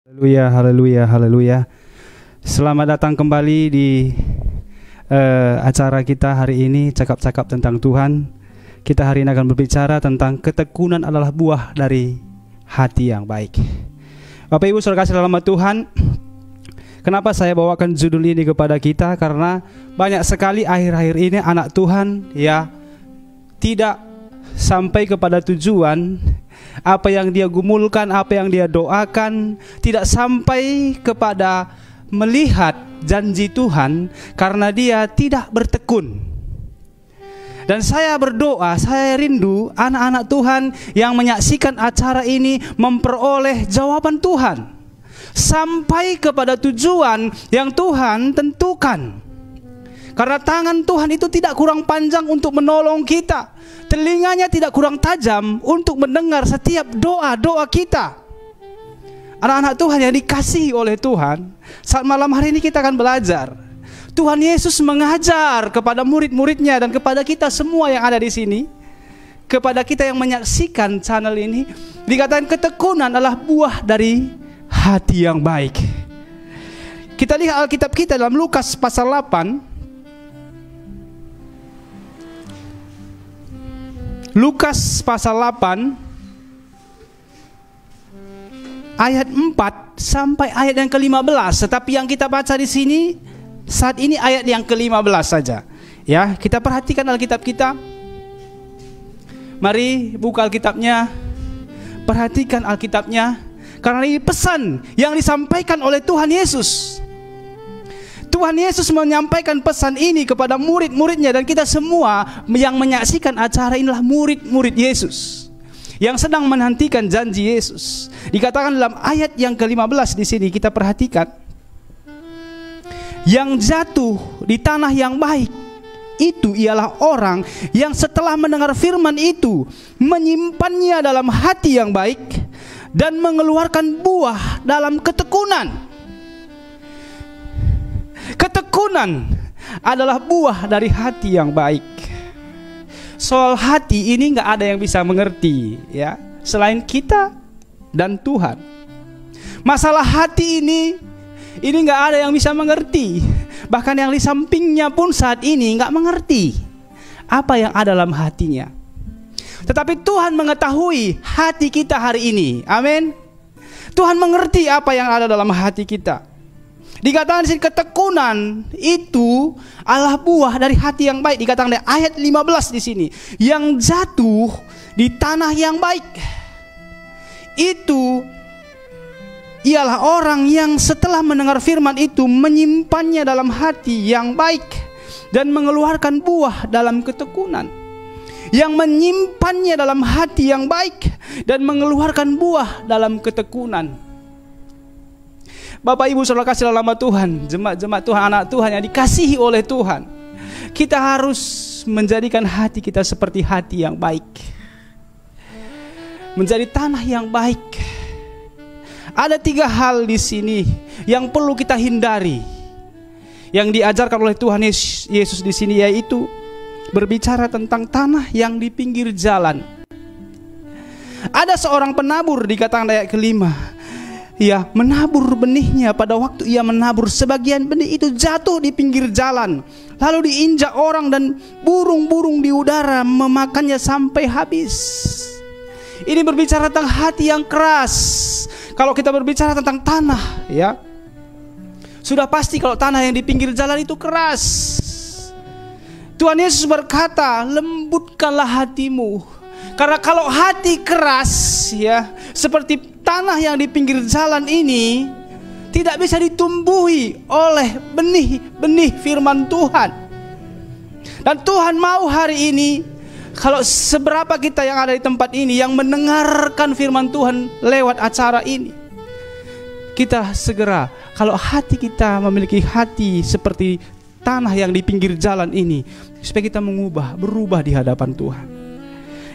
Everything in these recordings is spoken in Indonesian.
Haleluya, haleluya, haleluya. Selamat datang kembali di acara kita hari ini, cakap-cakap tentang Tuhan. Kita hari ini akan berbicara tentang ketekunan adalah buah dari hati yang baik. Bapak Ibu saudara kasih dalam nama Tuhan, kenapa saya bawakan judul ini kepada kita? Karena banyak sekali akhir-akhir ini anak Tuhan ya tidak sampai kepada tujuan. Apa yang dia gumulkan, apa yang dia doakan, tidak sampai kepada melihat janji Tuhan karena dia tidak bertekun. Dan saya berdoa, saya rindu anak-anak Tuhan yang menyaksikan acara ini memperoleh jawaban Tuhan sampai kepada tujuan yang Tuhan tentukan. Karena tangan Tuhan itu tidak kurang panjang untuk menolong kita, telinganya tidak kurang tajam untuk mendengar setiap doa-doa kita. Anak-anak Tuhan yang dikasihi oleh Tuhan, saat malam hari ini kita akan belajar. Tuhan Yesus mengajar kepada murid-muridnya dan kepada kita semua yang ada di sini, kepada kita yang menyaksikan channel ini, dikatakan ketekunan adalah buah dari hati yang baik. Kita lihat Alkitab kita dalam Lukas pasal 8. Lukas pasal 8 ayat 4 sampai ayat yang ke-15. Tetapi yang kita baca di sini saat ini ayat yang ke-15 saja. Ya, kita perhatikan Alkitab kita. Mari buka Alkitabnya. Perhatikan Alkitabnya. Karena ini pesan yang disampaikan oleh Tuhan Yesus. Tuhan Yesus menyampaikan pesan ini kepada murid-muridnya, dan kita semua yang menyaksikan acara inilah murid-murid Yesus yang sedang menantikan janji Yesus. Dikatakan dalam ayat yang ke-15 di sini, kita perhatikan, yang jatuh di tanah yang baik itu ialah orang yang setelah mendengar firman itu menyimpannya dalam hati yang baik dan mengeluarkan buah dalam ketekunan. Ketekunan adalah buah dari hati yang baik. Soal hati ini nggak ada yang bisa mengerti ya selain kita dan Tuhan. Masalah hati ini nggak ada yang bisa mengerti. Bahkan yang di sampingnya pun saat ini nggak mengerti apa yang ada dalam hatinya. Tetapi Tuhan mengetahui hati kita hari ini. Amin. Tuhan mengerti apa yang ada dalam hati kita. Dikatakan di sini ketekunan itu adalah buah dari hati yang baik. Dikatakan di ayat 15 di sini, yang jatuh di tanah yang baik itu ialah orang yang setelah mendengar firman itu menyimpannya dalam hati yang baik dan mengeluarkan buah dalam ketekunan. Yang menyimpannya dalam hati yang baik dan mengeluarkan buah dalam ketekunan. Bapak Ibu saudara kasih dalam nama Tuhan, jemaat-jemaat Tuhan, anak Tuhan yang dikasihi oleh Tuhan, kita harus menjadikan hati kita seperti hati yang baik, menjadi tanah yang baik. Ada 3 hal di sini yang perlu kita hindari, yang diajarkan oleh Tuhan Yesus di sini, yaitu berbicara tentang tanah yang di pinggir jalan. Ada seorang penabur, dikatakan ayat ke-5. Ya, menabur benihnya. Pada waktu ia menabur, sebagian benih itu jatuh di pinggir jalan, lalu diinjak orang dan burung-burung di udara memakannya sampai habis. Ini berbicara tentang hati yang keras. Kalau kita berbicara tentang tanah, ya, sudah pasti kalau tanah yang di pinggir jalan itu keras. Tuhan Yesus berkata, lembutkanlah hatimu. Karena kalau hati keras, ya, seperti tanah yang di pinggir jalan ini, tidak bisa ditumbuhi oleh benih-benih firman Tuhan. Dan Tuhan mau hari ini, kalau seberapa kita yang ada di tempat ini yang mendengarkan firman Tuhan lewat acara ini, kita segera, kalau hati kita memiliki hati seperti tanah yang di pinggir jalan ini, supaya kita berubah di hadapan Tuhan.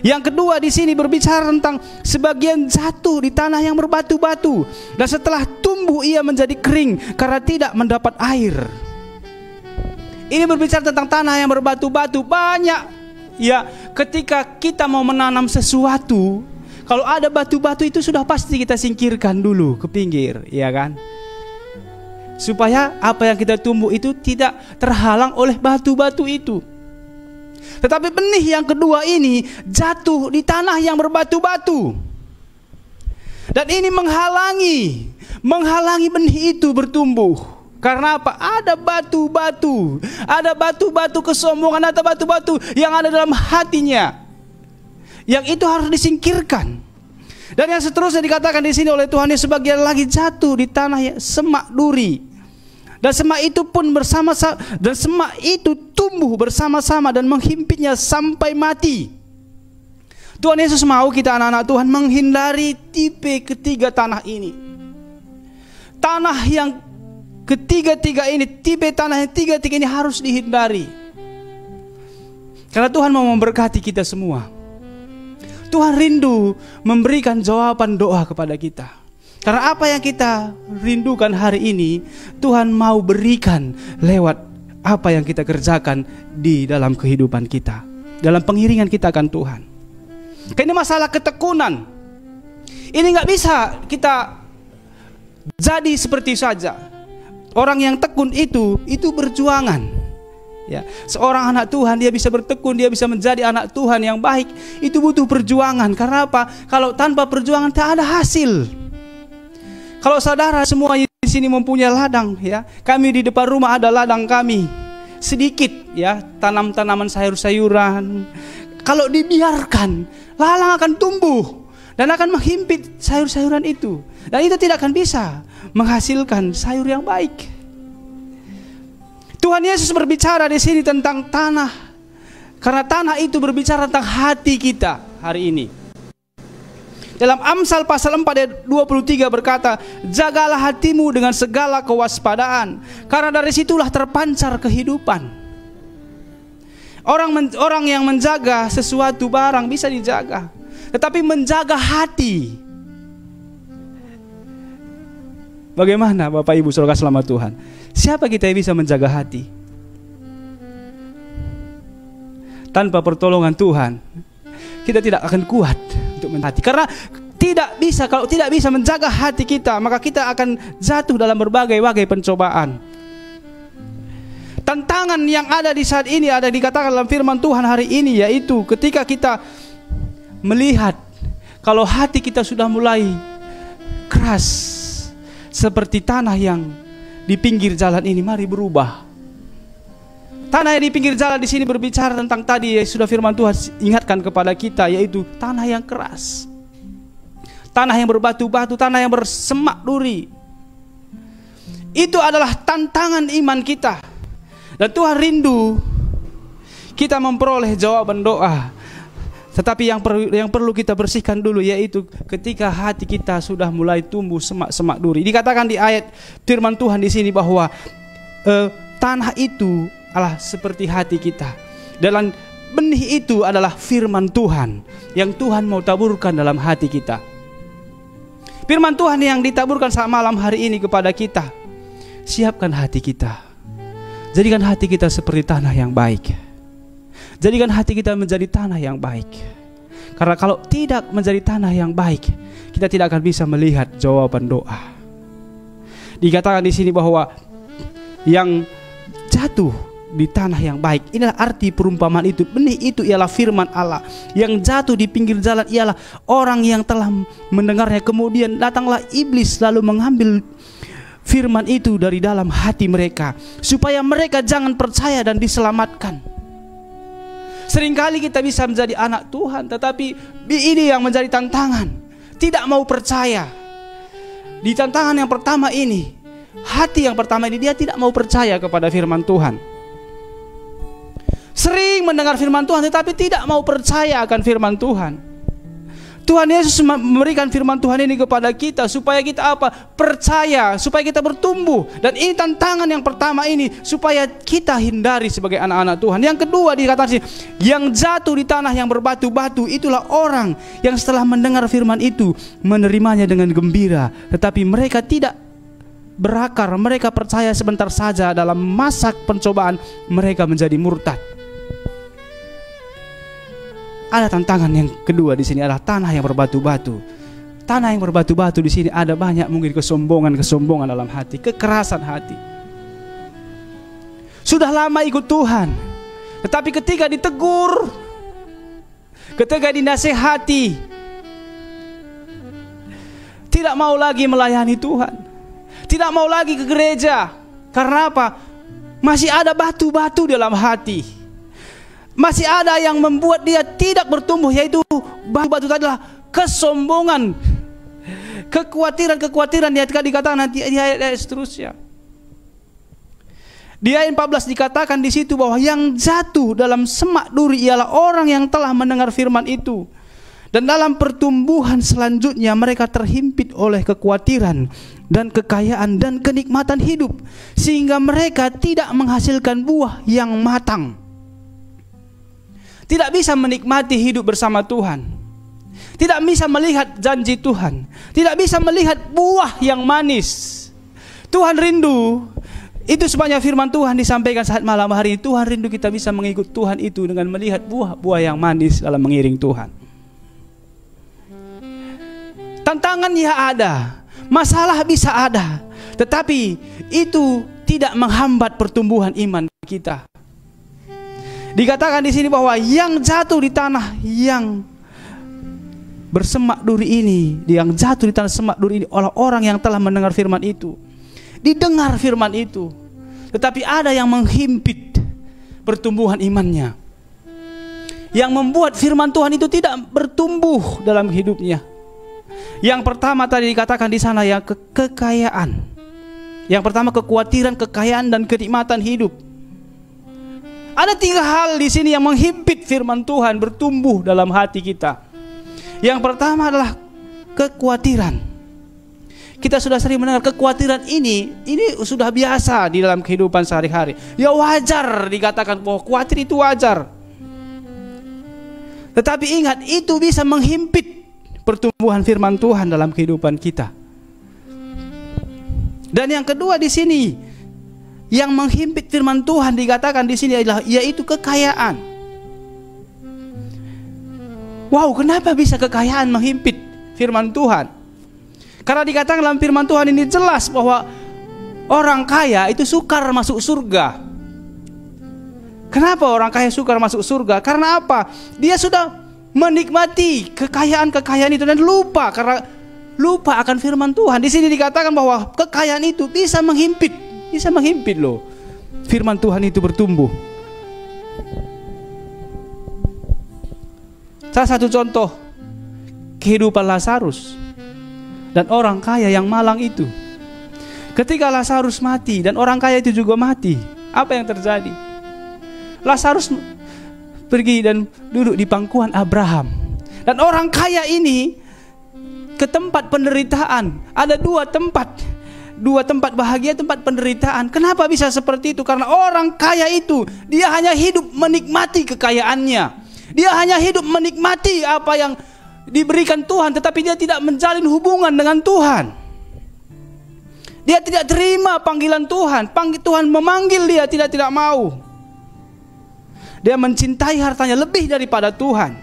Yang kedua di sini berbicara tentang sebagian jatuh di tanah yang berbatu-batu, dan setelah tumbuh ia menjadi kering karena tidak mendapat air. Ini berbicara tentang tanah yang berbatu-batu. Banyak ya, ketika kita mau menanam sesuatu, Kalau ada batu-batu itu sudah pasti kita singkirkan dulu ke pinggir, ya kan? Supaya apa yang kita tumbuh itu tidak terhalang oleh batu-batu itu. Tetapi benih yang kedua ini jatuh di tanah yang berbatu-batu. Dan ini menghalangi benih itu bertumbuh. Karena apa? Ada batu-batu kesombongan, ada batu-batu yang ada dalam hatinya. Yang itu harus disingkirkan. Dan yang seterusnya dikatakan di sini oleh Tuhan, sebagian lagi jatuh di tanah yang semak duri. Dan semak itu pun semak itu tumbuh bersama-sama dan menghimpitnya sampai mati. Tuhan Yesus mau kita anak-anak Tuhan menghindari tipe ketiga tanah ini. Tanah yang ketiga-tiga ini, tipe tanah yang tiga-tiga ini harus dihindari. Karena Tuhan mau memberkati kita semua. Tuhan rindu memberikan jawaban doa kepada kita. Karena apa yang kita rindukan hari ini, Tuhan mau berikan lewat apa yang kita kerjakan di dalam kehidupan kita, dalam pengiringan kita akan Tuhan. Karena ini masalah ketekunan. Ini nggak bisa kita jadi seperti saja. Orang yang tekun itu berjuangan. Ya, seorang anak Tuhan dia bisa bertekun, dia bisa menjadi anak Tuhan yang baik, itu butuh perjuangan. Karena apa? Kalau tanpa perjuangan tak ada hasil. Kalau saudara semuanya di sini mempunyai ladang, ya, kami di depan rumah ada ladang kami, sedikit, ya, tanam tanaman sayur-sayuran. Kalau dibiarkan, lalang akan tumbuh dan akan menghimpit sayur-sayuran itu, dan itu tidak akan bisa menghasilkan sayur yang baik. Tuhan Yesus berbicara di sini tentang tanah, karena tanah itu berbicara tentang hati kita hari ini. Dalam Amsal pasal 4 ayat 23 berkata, jagalah hatimu dengan segala kewaspadaan, karena dari situlah terpancar kehidupan. Orang yang menjaga sesuatu barang bisa dijaga, tetapi menjaga hati, bagaimana Bapak Ibu Saudara selamat Tuhan? Siapa kita yang bisa menjaga hati? Tanpa pertolongan Tuhan, kita tidak akan kuat untuk menghati. Karena kalau tidak bisa menjaga hati kita, maka kita akan jatuh dalam berbagai-bagai pencobaan. Tantangan yang ada di saat ini ada dikatakan dalam firman Tuhan hari ini, yaitu ketika kita melihat kalau hati kita sudah mulai keras seperti tanah yang di pinggir jalan ini, mari berubah. Tanah yang di pinggir jalan di sini berbicara tentang tadi sudah firman Tuhan ingatkan kepada kita, yaitu tanah yang keras, tanah yang berbatu-batu, tanah yang bersemak duri. Itu adalah tantangan iman kita, dan Tuhan rindu kita memperoleh jawaban doa. Tetapi yang perlu kita bersihkan dulu, yaitu ketika hati kita sudah mulai tumbuh semak-semak duri. Dikatakan di ayat firman Tuhan di sini bahwa tanah itu adalah seperti hati kita. Dan benih itu adalah firman Tuhan yang Tuhan mau taburkan dalam hati kita. Firman Tuhan yang ditaburkan saat malam hari ini kepada kita. Siapkan hati kita. Jadikan hati kita seperti tanah yang baik. Jadikan hati kita menjadi tanah yang baik. Karena kalau tidak menjadi tanah yang baik, kita tidak akan bisa melihat jawaban doa. Dikatakan di sini bahwa yang jatuh di tanah yang baik, inilah arti perumpamaan itu. Benih itu ialah firman Allah. Yang jatuh di pinggir jalan ialah orang yang telah mendengarnya, kemudian datanglah iblis lalu mengambil firman itu dari dalam hati mereka, supaya mereka jangan percaya dan diselamatkan. Seringkali kita bisa menjadi anak Tuhan, tetapi ini yang menjadi tantangan, tidak mau percaya. Di tantangan yang pertama ini, hati yang pertama ini, dia tidak mau percaya kepada firman Tuhan. Sering mendengar firman Tuhan tetapi tidak mau percaya akan firman Tuhan. Tuhan Yesus memberikan firman Tuhan ini kepada kita supaya kita apa? Percaya, supaya kita bertumbuh. Dan ini tantangan yang pertama ini, supaya kita hindari sebagai anak-anak Tuhan. Yang kedua dikatakan yang jatuh di tanah yang berbatu-batu, itulah orang yang setelah mendengar firman itu menerimanya dengan gembira, tetapi mereka tidak berakar, mereka percaya sebentar saja, dalam masa pencobaan mereka menjadi murtad. ada tantangan yang kedua di sini adalah tanah yang berbatu-batu. Tanah yang berbatu-batu di sini ada banyak mungkin kesombongan dalam hati, kekerasan hati. Sudah lama ikut Tuhan, tetapi ketika ditegur, ketika dinasehati, tidak mau lagi melayani Tuhan, tidak mau lagi ke gereja. Karena apa? Masih ada batu-batu dalam hati. Masih ada yang membuat dia tidak bertumbuh, yaitu batu-batu tadi adalah kesombongan, kekhawatiran yang dikatakan nanti di ayat seterusnya. Di ayat 14 dikatakan di situ bahwa yang jatuh dalam semak duri ialah orang yang telah mendengar firman itu. Dan dalam pertumbuhan selanjutnya mereka terhimpit oleh kekhawatiran dan kekayaan dan kenikmatan hidup, sehingga mereka tidak menghasilkan buah yang matang. Tidak bisa menikmati hidup bersama Tuhan, tidak bisa melihat janji Tuhan, tidak bisa melihat buah yang manis. Tuhan rindu, itu sebanyak firman Tuhan disampaikan saat malam hari ini. Tuhan rindu kita bisa mengikut Tuhan itu dengan melihat buah-buah yang manis dalam mengiring Tuhan. Tantangan ya ada, masalah bisa ada, tetapi itu tidak menghambat pertumbuhan iman kita. Dikatakan di sini bahwa yang jatuh di tanah yang bersemak duri ini, yang jatuh di tanah semak duri ini oleh orang yang telah mendengar firman itu. Didengar firman itu, tetapi ada yang menghimpit pertumbuhan imannya, yang membuat firman Tuhan itu tidak bertumbuh dalam hidupnya. Yang pertama tadi dikatakan di sana ya kekayaan. Yang pertama kekhawatiran, kekayaan dan kenikmatan hidup. Ada 3 hal di sini yang menghimpit firman Tuhan bertumbuh dalam hati kita. Yang pertama adalah kekhawatiran. Kita sudah sering mendengar kekhawatiran ini sudah biasa di dalam kehidupan sehari-hari. Ya wajar dikatakan bahwa khawatir itu wajar. Tetapi ingat, itu bisa menghimpit pertumbuhan firman Tuhan dalam kehidupan kita. Dan yang kedua di sini, yang menghimpit firman Tuhan dikatakan di sini adalah yaitu kekayaan. Wow, kenapa bisa kekayaan menghimpit firman Tuhan? Karena dikatakan dalam firman Tuhan ini jelas bahwa orang kaya itu sukar masuk surga. Kenapa orang kaya sukar masuk surga? Karena apa? Dia sudah menikmati kekayaan-kekayaan itu dan lupa akan firman Tuhan. Di sini dikatakan bahwa kekayaan itu bisa menghimpit loh firman Tuhan itu bertumbuh. Salah satu contoh kehidupan Lazarus dan orang kaya yang malang itu. Ketika Lazarus mati dan orang kaya itu juga mati, apa yang terjadi? Lazarus pergi dan duduk di pangkuan Abraham. Dan orang kaya ini ke tempat penderitaan. Ada dua tempat bahagia, tempat penderitaan. Kenapa bisa seperti itu? Karena orang kaya itu dia hanya hidup menikmati kekayaannya. Dia hanya hidup menikmati apa yang diberikan Tuhan, tetapi dia tidak menjalin hubungan dengan Tuhan. Dia tidak terima panggilan Tuhan. Tuhan memanggil dia, tidak mau. Dia mencintai hartanya lebih daripada Tuhan.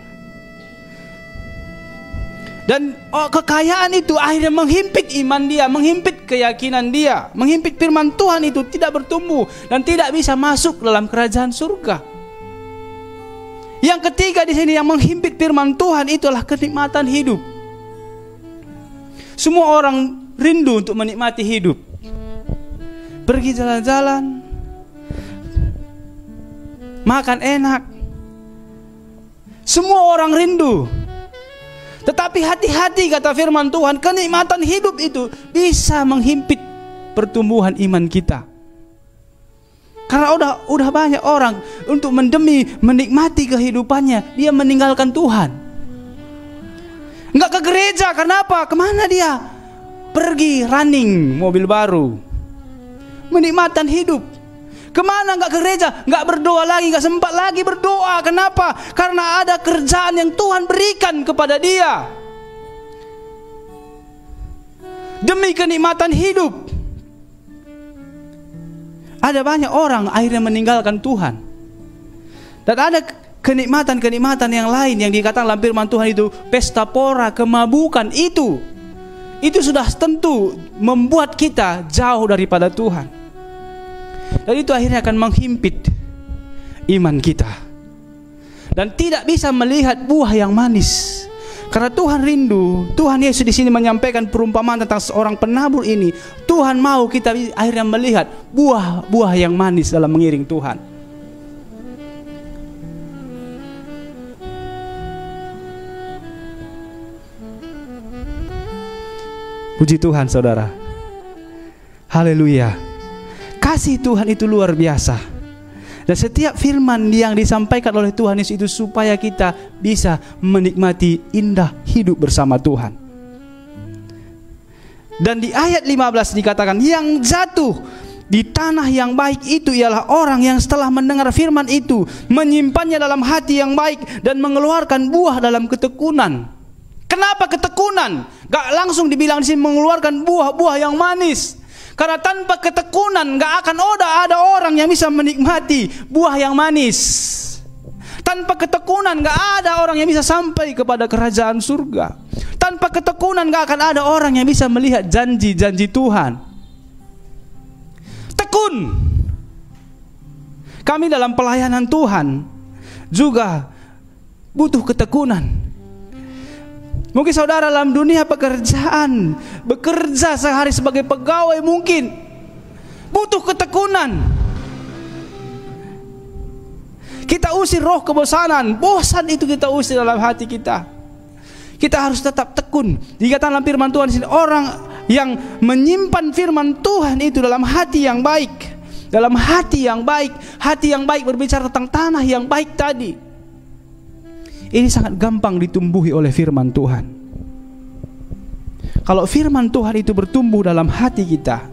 Dan kekayaan itu akhirnya menghimpit iman dia, menghimpit keyakinan dia, menghimpit firman Tuhan itu tidak bertumbuh dan tidak bisa masuk dalam kerajaan surga. Yang ketiga di sini yang menghimpit firman Tuhan itulah kenikmatan hidup. Semua orang rindu untuk menikmati hidup. Pergi jalan-jalan, makan enak. Semua orang rindu. Tetapi hati-hati kata firman Tuhan, kenikmatan hidup itu bisa menghimpit pertumbuhan iman kita. Karena udah banyak orang untuk menikmati kehidupannya, dia meninggalkan Tuhan. Enggak ke gereja, kenapa? Kemana dia? Pergi running mobil baru. Menikmatan hidup. Kemana enggak ke gereja? Enggak berdoa lagi, enggak sempat lagi berdoa. Kenapa? Karena ada kerjaan yang Tuhan berikan kepada dia. Demi kenikmatan hidup. Ada banyak orang akhirnya meninggalkan Tuhan. Dan ada kenikmatan-kenikmatan yang lain yang dikatakan dalam firman Tuhan itu, pesta pora, kemabukan, itu sudah tentu membuat kita jauh daripada Tuhan. Dan itu akhirnya akan menghimpit iman kita. Dan tidak bisa melihat buah yang manis. Karena Tuhan rindu, Tuhan Yesus di sini menyampaikan perumpamaan tentang seorang penabur ini. Tuhan mau kita akhirnya melihat buah-buah yang manis dalam mengiring Tuhan. Puji Tuhan saudara. Haleluya. Kasih Tuhan itu luar biasa. Dan setiap firman yang disampaikan oleh Tuhan Yesus itu supaya kita bisa menikmati indah hidup bersama Tuhan. Dan di ayat 15 dikatakan, yang jatuh di tanah yang baik itu ialah orang yang setelah mendengar firman itu menyimpannya dalam hati yang baik dan mengeluarkan buah dalam ketekunan. Kenapa ketekunan? Gak langsung dibilang di sini mengeluarkan buah-buah yang manis. Karena tanpa ketekunan gak akan ada orang yang bisa menikmati buah yang manis. Tanpa ketekunan gak ada orang yang bisa sampai kepada kerajaan surga. Tanpa ketekunan gak akan ada orang yang bisa melihat janji-janji Tuhan. Tekun. Kami dalam pelayanan Tuhan juga butuh ketekunan. Mungkin saudara dalam dunia pekerjaan, bekerja sehari sebagai pegawai mungkin butuh ketekunan. Kita usir roh kebosanan, bosan itu kita usir dalam hati kita. Kita harus tetap tekun. Dikatakan dalam firman Tuhan di sini, orang yang menyimpan firman Tuhan itu dalam hati yang baik. Dalam hati yang baik. Hati yang baik berbicara tentang tanah yang baik tadi. Ini sangat gampang ditumbuhi oleh firman Tuhan. Kalau firman Tuhan itu bertumbuh dalam hati kita,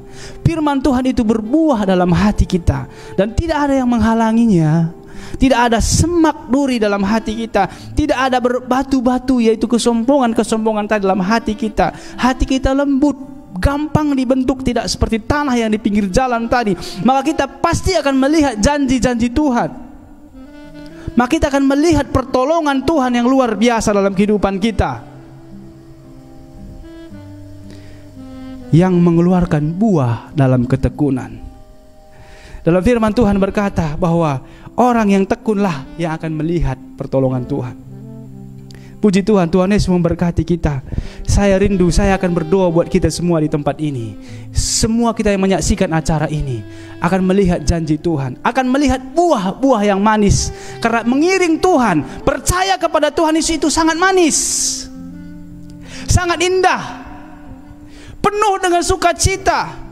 firman Tuhan itu berbuah dalam hati kita, dan tidak ada yang menghalanginya. Tidak ada semak duri dalam hati kita. Tidak ada batu-batu, yaitu kesombongan-kesombongan tadi dalam hati kita. Hati kita lembut, gampang dibentuk, tidak seperti tanah yang di pinggir jalan tadi. Maka kita pasti akan melihat janji-janji Tuhan. Maka kita akan melihat pertolongan Tuhan yang luar biasa dalam kehidupan kita, yang mengeluarkan buah dalam ketekunan. Dalam firman Tuhan berkata bahwa orang yang tekunlah yang akan melihat pertolongan Tuhan. Puji Tuhan, Tuhan Yesus memberkati kita. Saya rindu, saya akan berdoa buat kita semua di tempat ini. Semua kita yang menyaksikan acara ini akan melihat janji Tuhan, akan melihat buah-buah yang manis. Karena mengiring Tuhan, percaya kepada Tuhan Yesus itu sangat manis, sangat indah, penuh dengan sukacita.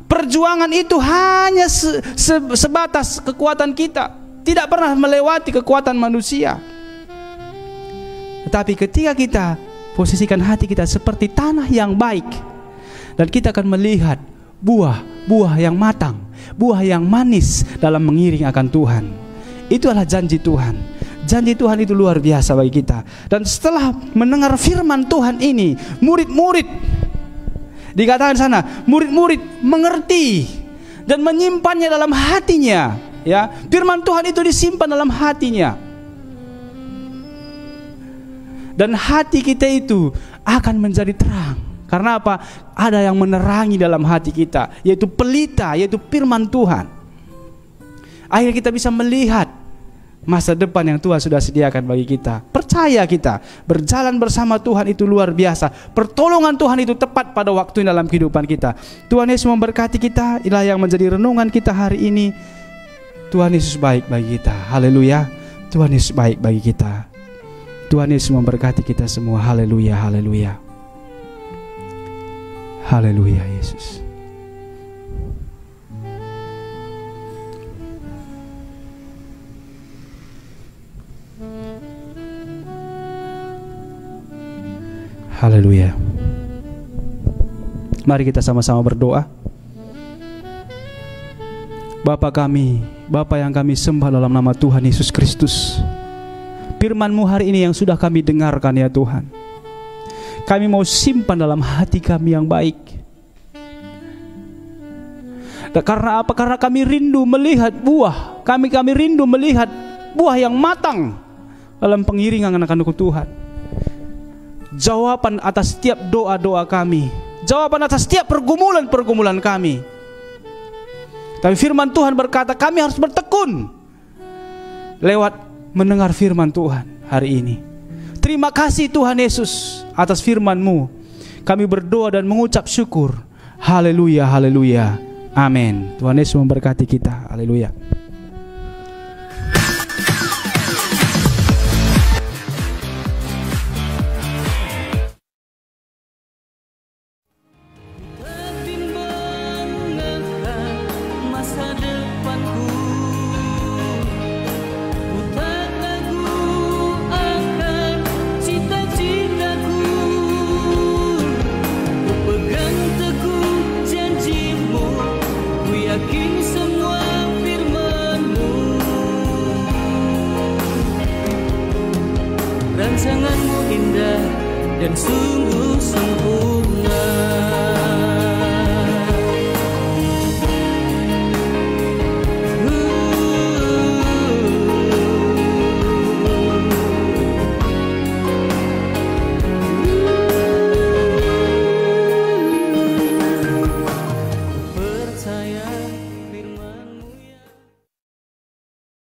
Perjuangan itu hanya sebatas kekuatan kita, tidak pernah melewati kekuatan manusia. Tetapi ketika kita posisikan hati kita seperti tanah yang baik, dan kita akan melihat buah yang matang, buah yang manis dalam mengiring akan Tuhan. Itu adalah janji Tuhan. Janji Tuhan itu luar biasa bagi kita. Dan setelah mendengar firman Tuhan ini, murid-murid, dikatakan sana, murid-murid mengerti dan menyimpannya dalam hatinya. Ya, firman Tuhan itu disimpan dalam hatinya. Dan hati kita itu akan menjadi terang. Karena apa? Ada yang menerangi dalam hati kita, yaitu pelita, yaitu firman Tuhan. Akhirnya kita bisa melihat masa depan yang Tuhan sudah sediakan bagi kita. Percaya kita, berjalan bersama Tuhan itu luar biasa. Pertolongan Tuhan itu tepat pada waktu dalam kehidupan kita. Tuhan Yesus memberkati kita. Inilah yang menjadi renungan kita hari ini. Tuhan Yesus baik bagi kita. Haleluya. Tuhan Yesus baik bagi kita. Tuhan Yesus memberkati kita semua. Haleluya, haleluya. Haleluya Yesus. Haleluya. Mari kita sama-sama berdoa. Bapa kami, Bapa yang kami sembah dalam nama Tuhan Yesus Kristus, firman-Mu hari ini yang sudah kami dengarkan ya Tuhan, kami mau simpan dalam hati kami yang baik. Dan karena apa? Karena kami rindu melihat buah. Kami rindu melihat buah yang matang. dalam pengiringan anak-anak Tuhan. Jawaban atas setiap doa-doa kami, jawaban atas setiap pergumulan-pergumulan kami. Tapi firman Tuhan berkata kami harus bertekun lewat mendengar firman Tuhan hari ini. Terima kasih Tuhan Yesus atas firman-Mu. Kami berdoa dan mengucap syukur. Haleluya, haleluya. Amin. Tuhan Yesus memberkati kita. Haleluya.